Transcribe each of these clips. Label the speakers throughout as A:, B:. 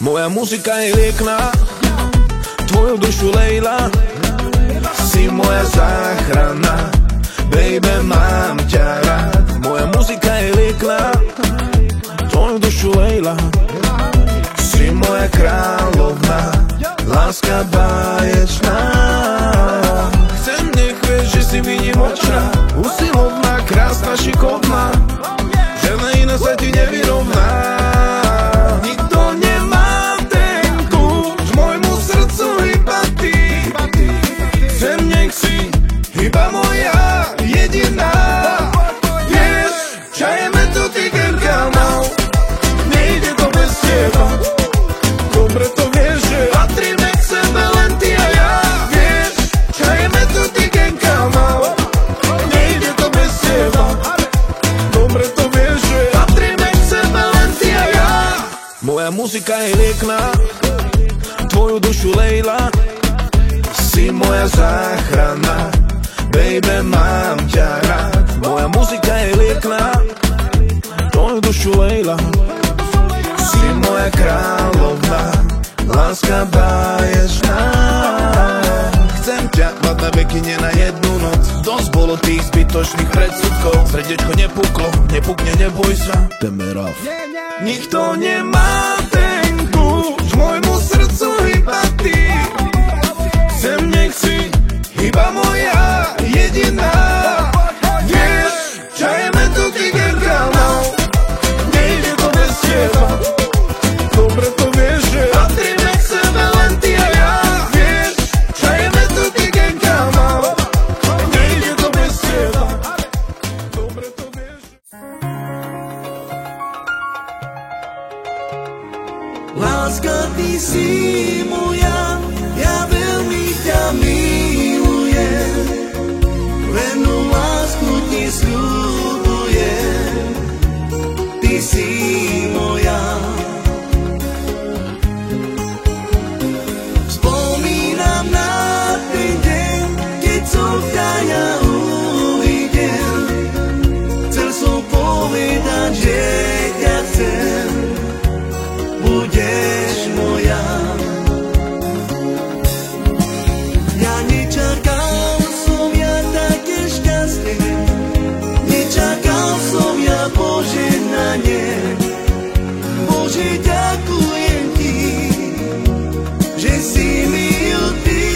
A: Moja muzika je liek na tvoju dušu, Lejla. Si moja záchrana, baby, mám ťa rád. Moja muzika je liek na tvoju dušu, Lejla. Si moja kráľovna, láska báječná. Chcem, nech vieš, že si výnimočná, usilovná, krásna, šikovná. Žiadna iná sa ti nevyrovná. Nikto nemá ten kľúč môjmu srdcu, iba ty. Chcem, nech si iba moja jediná. Vieš, čajeme tu týkenka mal, nejde to bez teba. Dobre to vieš, že patríme k sebe len ty a ja. Vieš, čajeme tu týkenka mal, nejde to bez teba. Dobre to vieš, že patríme k sebe len ty a ja. Moja muzika je liek na tvoju dušu, Lejla. Si moja záchrana, baby, mám ťa rád. Moja muzika je liek na tvoju dušu, Lejla. Si moja kráľovna, láska báječná. Chcem ťa mať na veky, nie na jednu noc. Dosť bolo tých zbytočných predsudkov. Srdiečko nepuklo, nepukne, neboj sa. Temerov. Nikto nemá ten kľúč môjmu srdcu, iba ty. Chcem, nech si iba moja jediná. Vieš, čajeme tu týkenka mal, nejde to bez teba. Dobre to vieš, že patríme k sebe len ty a ja. Vieš, čajeme tu týkenka mal, nejde to bez teba. Dobre to vieš.
B: Láska, ty si moja, ja veľmi ťa milujem. Vernú lásku ti sľubujem. Ty si moja. Spomínam na ten deň, keď som ťa ja uvidel. Chcel som povedať, že ťa chcem. Budeš moja. Ja nečakal som ja také šťastie, nečakal som ja požehnanie. Bože, ďakujem ti, že si mi ju ty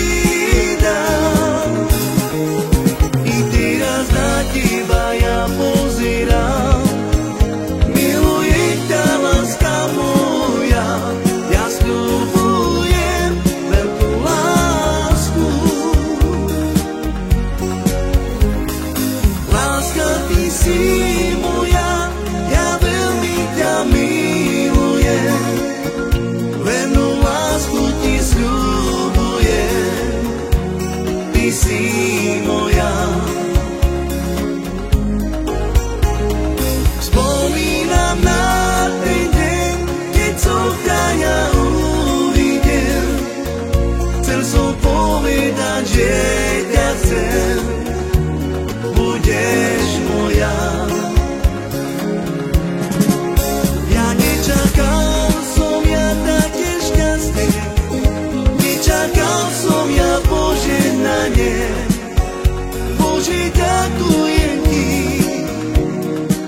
B: dal. I teraz na teba ja pozerám, milujem ťa, láska moja. Ja sľubujem veľkú lásku. Láska, ty si moja, ja veľmi ťa milujem. Vernú lásku ti sľubujem. Ty si moja. Spomínam na ten deň, keď som ťa ja uvidel. Chcel som povedať, že ťa chcem. Budeš moja. Ja nečakal som ja také šťastie, nečakal som ja požehnanie. Bože, ďakujem ti,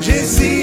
B: že si